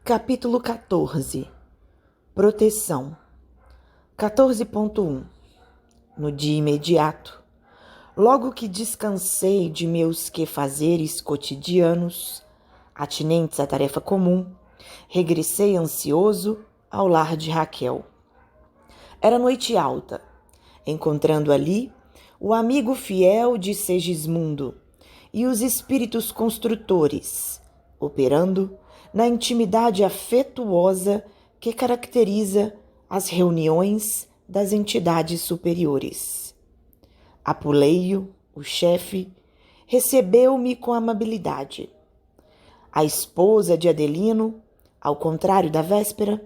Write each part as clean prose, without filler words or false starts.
Capítulo 14. Proteção. 14.1. No dia imediato, logo que descansei de meus quefazeres cotidianos, atinentes à tarefa comum, regressei ansioso ao lar de Raquel. Era noite alta, encontrando ali o amigo fiel de Segismundo e os espíritos construtores, operando na intimidade afetuosa que caracteriza as reuniões das entidades superiores. Apuleio, o chefe, recebeu-me com amabilidade. A esposa de Adelino, ao contrário da véspera,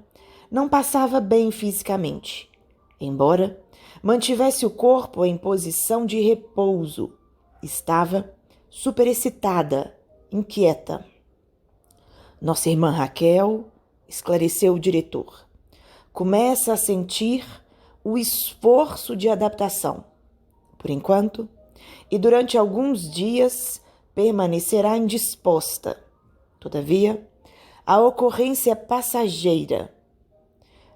não passava bem fisicamente, embora mantivesse o corpo em posição de repouso. Estava superexcitada, inquieta. Nossa irmã Raquel, esclareceu o diretor, começa a sentir o esforço de adaptação. Por enquanto, e durante alguns dias, permanecerá indisposta. Todavia, a ocorrência é passageira.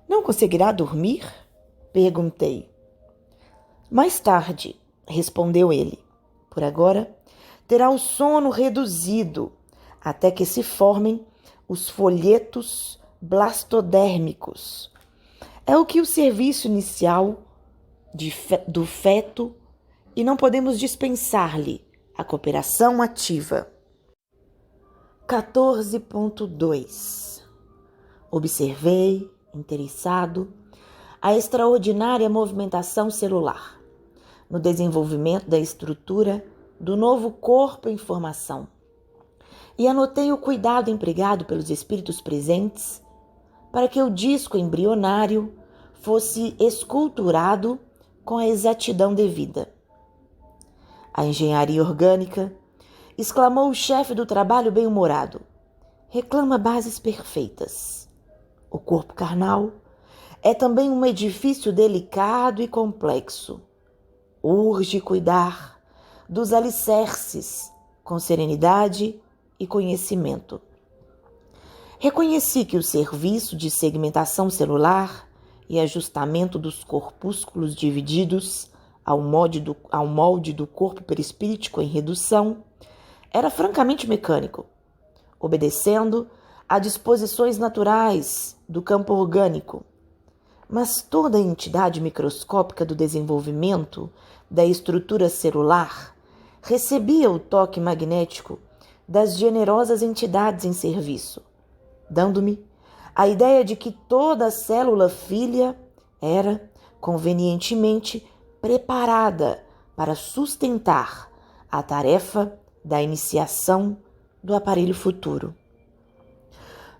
Não conseguirá dormir? Perguntei. Mais tarde, respondeu ele. Por agora, terá o sono reduzido, até que se formem os folhetos blastodérmicos. É o que o serviço inicial do feto e não podemos dispensar-lhe a cooperação ativa. 14.2. Observei, interessado, a extraordinária movimentação celular no desenvolvimento da estrutura do novo corpo em formação e anotei o cuidado empregado pelos espíritos presentes para que o disco embrionário fosse esculturado com a exatidão devida. A engenharia orgânica, exclamou o chefe do trabalho bem-humorado, reclama bases perfeitas. O corpo carnal é também um edifício delicado e complexo. Urge cuidar dos alicerces com serenidade e conhecimento. Reconheci que o serviço de segmentação celular e ajustamento dos corpúsculos divididos ao molde do corpo perispíritico em redução era francamente mecânico, obedecendo a disposições naturais do campo orgânico. Mas toda a entidade microscópica do desenvolvimento da estrutura celular recebia o toque magnético das generosas entidades em serviço, dando-me a ideia de que toda célula filha era convenientemente preparada para sustentar a tarefa da iniciação do aparelho futuro.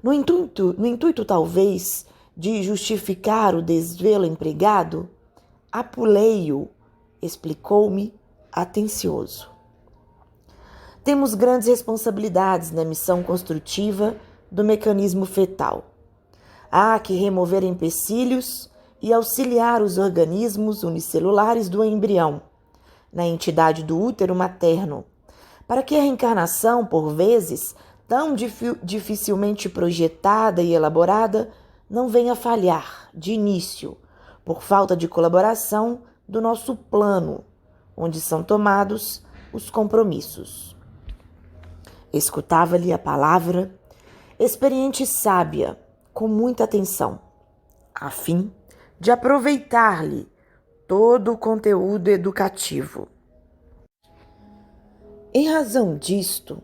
No intuito talvez de justificar o desvelo empregado, Apuleio explicou-me atencioso. Temos grandes responsabilidades na missão construtiva do mecanismo fetal. Há que remover empecilhos e auxiliar os organismos unicelulares do embrião, na entidade do útero materno, para que a reencarnação, por vezes, tão dificilmente projetada e elaborada, não venha falhar de início, por falta de colaboração do nosso plano, onde são tomados os compromissos. Escutava-lhe a palavra, experiente e sábia, com muita atenção, a fim de aproveitar-lhe todo o conteúdo educativo. Em razão disto,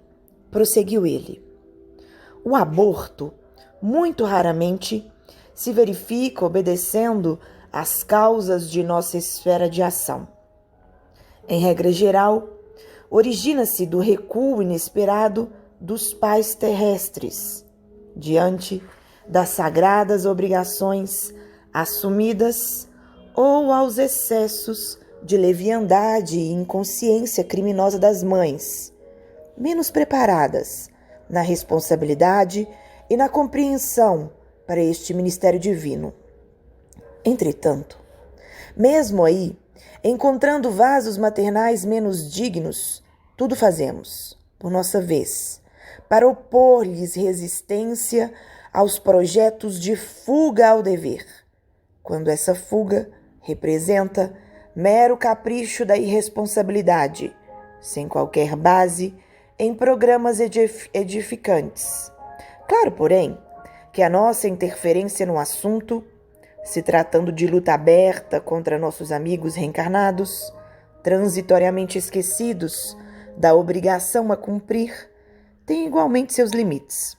prosseguiu ele, o aborto muito raramente se verifica obedecendo às causas de nossa esfera de ação. Em regra geral, origina-se do recuo inesperado dos pais terrestres, diante das sagradas obrigações assumidas ou aos excessos de leviandade e inconsciência criminosa das mães, menos preparadas na responsabilidade e na compreensão para este ministério divino. Entretanto, mesmo aí, encontrando vasos maternais menos dignos, tudo fazemos, por nossa vez, para opor-lhes resistência aos projetos de fuga ao dever, quando essa fuga representa mero capricho da irresponsabilidade, sem qualquer base em programas edificantes. Claro, porém, que a nossa interferência no assunto, se tratando de luta aberta contra nossos amigos reencarnados, transitoriamente esquecidos da obrigação a cumprir, tem igualmente seus limites.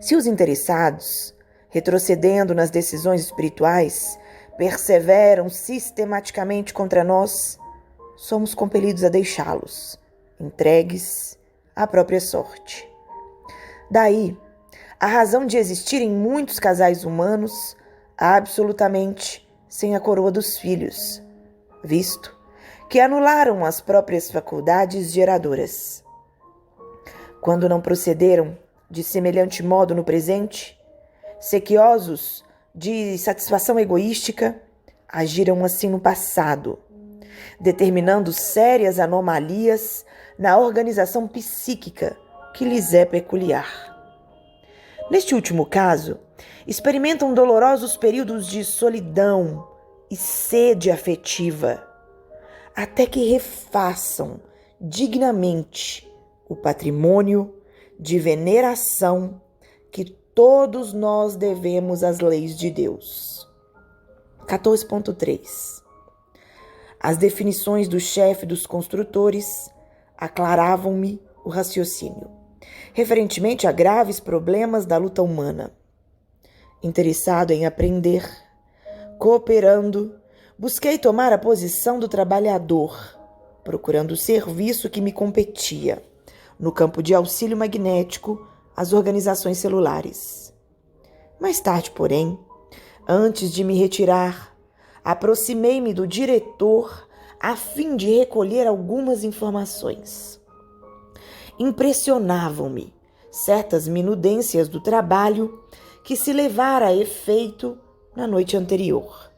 Se os interessados, retrocedendo nas decisões espirituais, perseveram sistematicamente contra nós, somos compelidos a deixá-los, entregues à própria sorte. Daí, a razão de existirem muitos casais humanos absolutamente sem a coroa dos filhos, visto que anularam as próprias faculdades geradoras. Quando não procederam de semelhante modo no presente, sequiosos de satisfação egoística, agiram assim no passado, determinando sérias anomalias na organização psíquica que lhes é peculiar. Neste último caso, experimentam dolorosos períodos de solidão e sede afetiva, até que refaçam dignamente o patrimônio de veneração que todos nós devemos às leis de Deus. 14.3. As definições do chefe dos construtores aclaravam-me o raciocínio, referentemente a graves problemas da luta humana. Interessado em aprender, cooperando, busquei tomar a posição do trabalhador, procurando o serviço que me competia no campo de auxílio magnético às organizações celulares. Mais tarde, porém, antes de me retirar, aproximei-me do diretor a fim de recolher algumas informações. Impressionavam-me certas minudências do trabalho que se levara a efeito na noite anterior.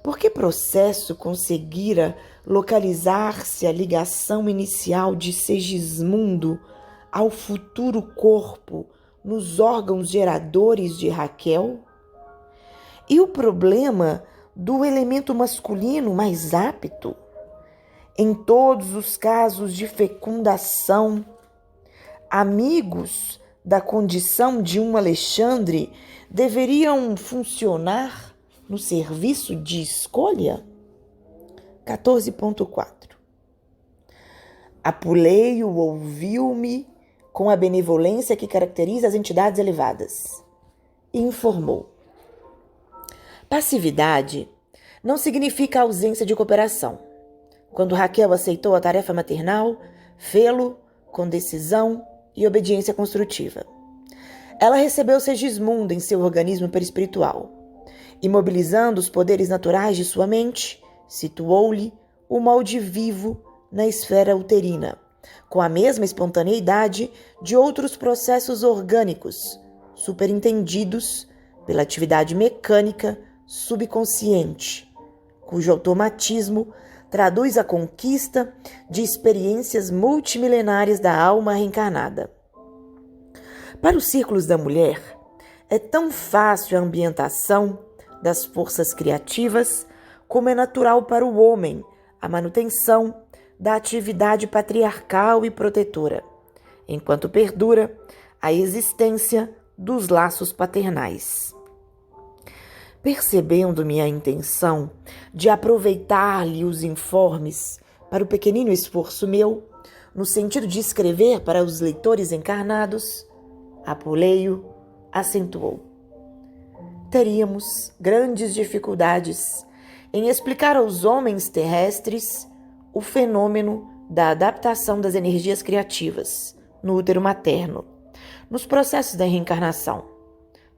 Por que processo conseguira localizar-se a ligação inicial de Segismundo ao futuro corpo nos órgãos geradores de Raquel? E o problema do elemento masculino mais apto? Em todos os casos de fecundação, amigos da condição de um Alexandre deveriam funcionar no serviço de escolha? 14.4. Apuleio ouviu-me com a benevolência que caracteriza as entidades elevadas e informou: passividade não significa ausência de cooperação. Quando Raquel aceitou a tarefa maternal, fê-lo com decisão e obediência construtiva. Ela recebeu Segismundo em seu organismo perispiritual e, mobilizando os poderes naturais de sua mente, situou-lhe o molde vivo na esfera uterina, com a mesma espontaneidade de outros processos orgânicos, superintendidos pela atividade mecânica subconsciente, cujo automatismo traduz a conquista de experiências multimilenares da alma reencarnada. Para os círculos da mulher, é tão fácil a ambientação das forças criativas como é natural para o homem a manutenção da atividade patriarcal e protetora, enquanto perdura a existência dos laços paternais. Percebendo-me a intenção de aproveitar-lhe os informes para o pequenino esforço meu, no sentido de escrever para os leitores encarnados, Apuleio acentuou: teríamos grandes dificuldades em explicar aos homens terrestres o fenômeno da adaptação das energias criativas no útero materno, nos processos da reencarnação.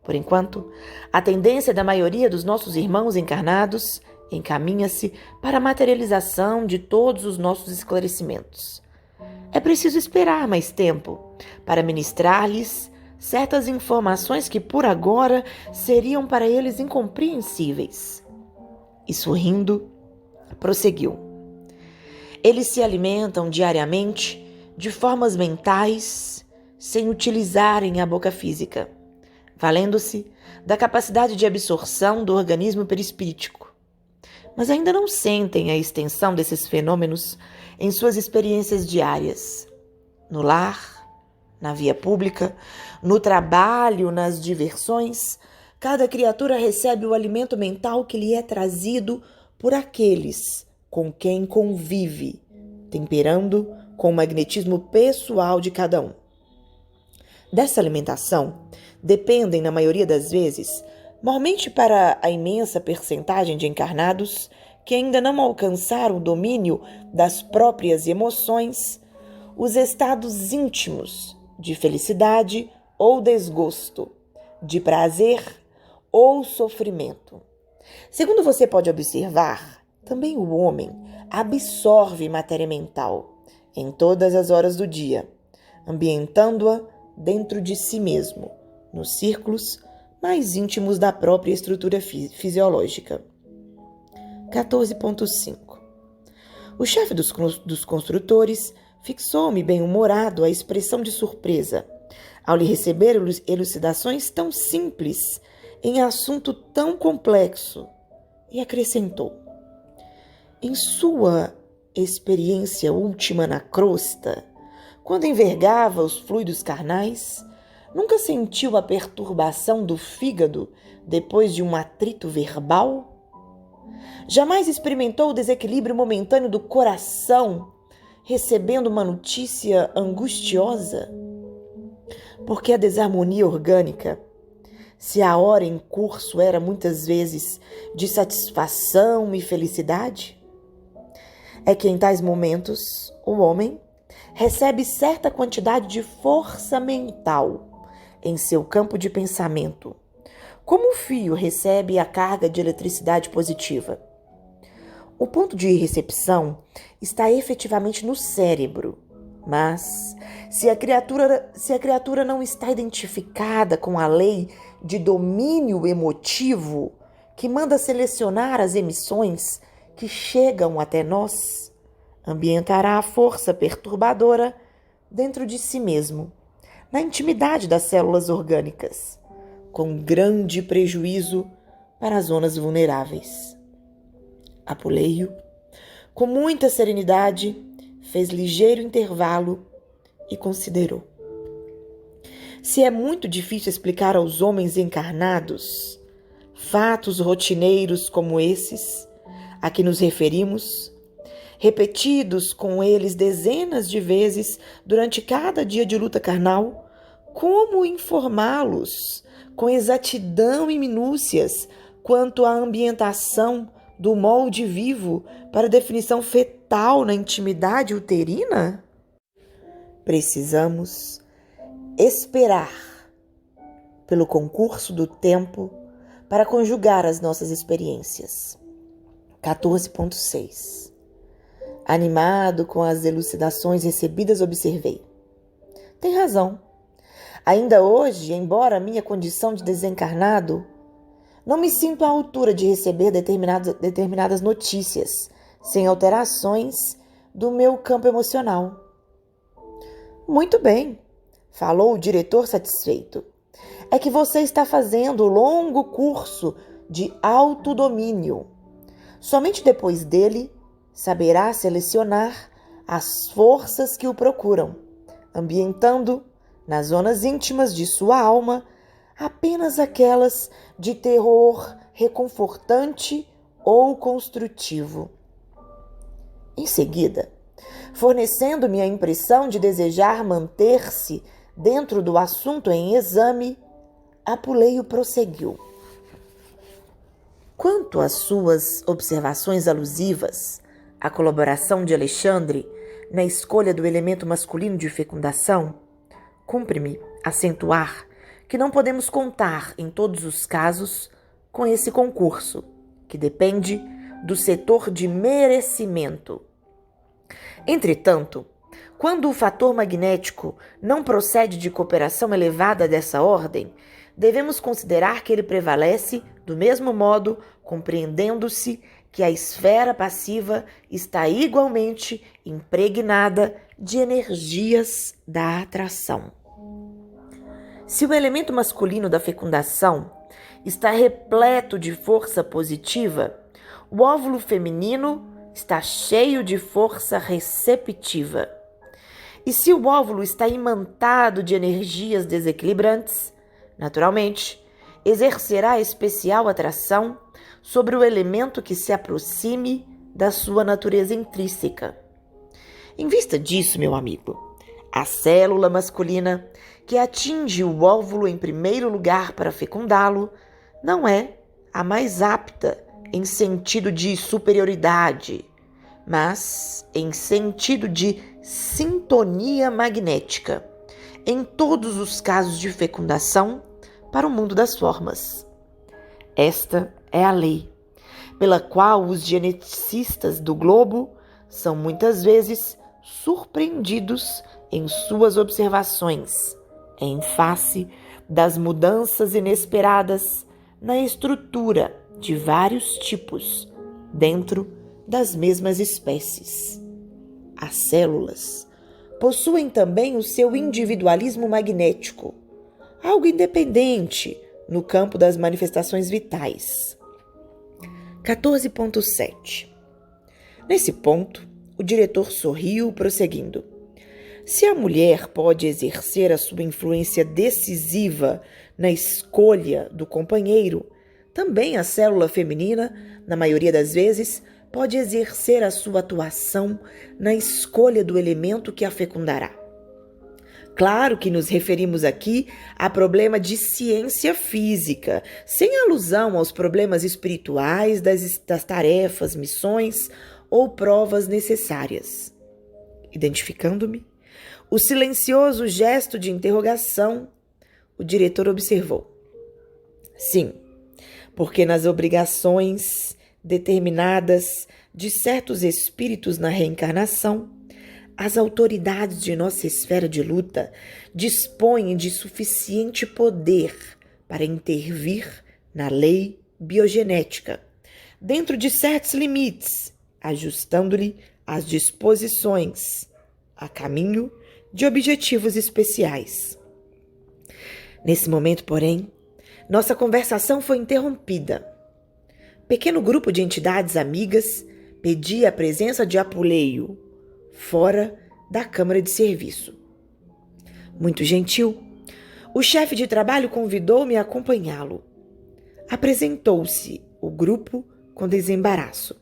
Por enquanto, a tendência da maioria dos nossos irmãos encarnados encaminha-se para a materialização de todos os nossos esclarecimentos. É preciso esperar mais tempo para ministrar-lhes certas informações que, por agora, seriam para eles incompreensíveis. E, sorrindo, prosseguiu: eles se alimentam diariamente de formas mentais sem utilizarem a boca física, valendo-se da capacidade de absorção do organismo perispíritico, mas ainda não sentem a extensão desses fenômenos em suas experiências diárias, no lar, na via pública, no trabalho, nas diversões. Cada criatura recebe o alimento mental que lhe é trazido por aqueles com quem convive, temperando com o magnetismo pessoal de cada um. Dessa alimentação dependem, na maioria das vezes, mormente para a imensa percentagem de encarnados que ainda não alcançaram o domínio das próprias emoções, os estados íntimos de felicidade ou desgosto, de prazer ou sofrimento. Segundo você pode observar, também o homem absorve matéria mental em todas as horas do dia, ambientando-a dentro de si mesmo, nos círculos mais íntimos da própria estrutura fisiológica. 14.5. O chefe dos construtores fixou-me bem-humorado a expressão de surpresa, ao lhe receber elucidações tão simples em assunto tão complexo, e acrescentou: em sua experiência última na crosta, quando envergava os fluidos carnais, nunca sentiu a perturbação do fígado depois de um atrito verbal? Jamais experimentou o desequilíbrio momentâneo do coração, recebendo uma notícia angustiosa? Porque a desarmonia orgânica, se a hora em curso era muitas vezes de satisfação e felicidade, é que em tais momentos o homem recebe certa quantidade de força mental em seu campo de pensamento, como o fio recebe a carga de eletricidade positiva. O ponto de recepção está efetivamente no cérebro, mas se a criatura não está identificada com a lei de domínio emotivo que manda selecionar as emissões que chegam até nós, ambientará a força perturbadora dentro de si mesmo, na intimidade das células orgânicas, com grande prejuízo para as zonas vulneráveis. Apuleio, com muita serenidade, fez ligeiro intervalo e considerou: se é muito difícil explicar aos homens encarnados fatos rotineiros como esses a que nos referimos, repetidos com eles dezenas de vezes durante cada dia de luta carnal, como informá-los com exatidão e minúcias quanto à ambientação do molde vivo para definição fetal na intimidade uterina? Precisamos esperar pelo concurso do tempo para conjugar as nossas experiências. 14.6. Animado com as elucidações recebidas, observei: tem razão. Ainda hoje, embora a minha condição de desencarnado, não me sinto à altura de receber determinadas notícias, sem alterações do meu campo emocional. Muito bem, falou o diretor satisfeito. É que você está fazendo o longo curso de autodomínio. Somente depois dele saberá selecionar as forças que o procuram, ambientando nas zonas íntimas de sua alma apenas aquelas de terror reconfortante ou construtivo. Em seguida, fornecendo-me a impressão de desejar manter-se dentro do assunto em exame, Apuleio prosseguiu: quanto às suas observações alusivas à colaboração de Alexandre na escolha do elemento masculino de fecundação, cumpre-me acentuar que não podemos contar, em todos os casos, com esse concurso, que depende do setor de merecimento. Entretanto, quando o fator magnético não procede de cooperação elevada dessa ordem, devemos considerar que ele prevalece do mesmo modo, compreendendo-se que a esfera passiva está igualmente impregnada de energias da atração. Se o elemento masculino da fecundação está repleto de força positiva, o óvulo feminino está cheio de força receptiva. E se o óvulo está imantado de energias desequilibrantes, naturalmente, exercerá especial atração sobre o elemento que se aproxime da sua natureza intrínseca. Em vista disso, meu amigo, a célula masculina que atinge o óvulo em primeiro lugar para fecundá-lo não é a mais apta em sentido de superioridade, mas em sentido de sintonia magnética, em todos os casos de fecundação para o mundo das formas. Esta é a lei, pela qual os geneticistas do globo são muitas vezes surpreendidos em suas observações, em face das mudanças inesperadas na estrutura de vários tipos dentro das mesmas espécies. As células possuem também o seu individualismo magnético, algo independente no campo das manifestações vitais. 14.7. Nesse ponto, o diretor sorriu, prosseguindo. Se a mulher pode exercer a sua influência decisiva na escolha do companheiro, também a célula feminina, na maioria das vezes, pode exercer a sua atuação na escolha do elemento que a fecundará. Claro que nos referimos aqui a problema de ciência física, sem alusão aos problemas espirituais das tarefas, missões ou provas necessárias. Identificando-me, o silencioso gesto de interrogação, o diretor observou. Sim, porque nas obrigações determinadas de certos espíritos na reencarnação, as autoridades de nossa esfera de luta dispõem de suficiente poder para intervir na lei biogenética, dentro de certos limites, ajustando-lhe as disposições a caminho de objetivos especiais. Nesse momento, porém, nossa conversação foi interrompida. Pequeno grupo de entidades amigas pedia a presença de Apuleio, fora da câmara de serviço. Muito gentil, o chefe de trabalho convidou-me a acompanhá-lo. Apresentou-se o grupo com desembaraço.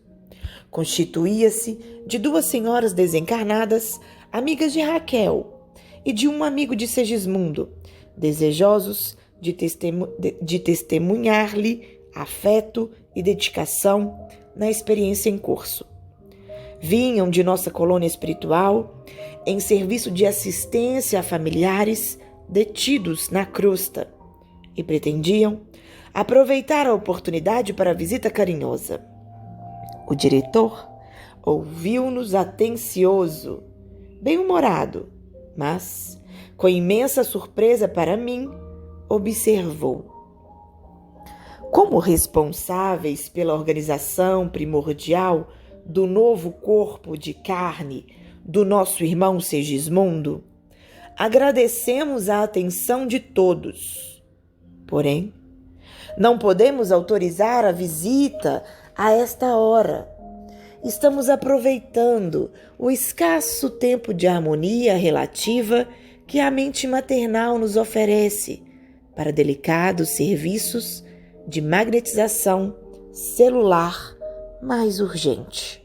Constituía-se de 2 senhoras desencarnadas, amigas de Raquel, e de um amigo de Segismundo, desejosos de testemunhar-lhe afeto e dedicação na experiência em curso. Vinham de nossa colônia espiritual em serviço de assistência a familiares detidos na crosta e pretendiam aproveitar a oportunidade para a visita carinhosa. O diretor ouviu-nos atencioso, bem-humorado, mas, com imensa surpresa para mim, observou. Como responsáveis pela organização primordial do novo corpo de carne do nosso irmão Segismundo, agradecemos a atenção de todos. Porém, não podemos autorizar a visita a esta hora. Estamos aproveitando o escasso tempo de harmonia relativa que a mente maternal nos oferece para delicados serviços de magnetização celular mais urgente.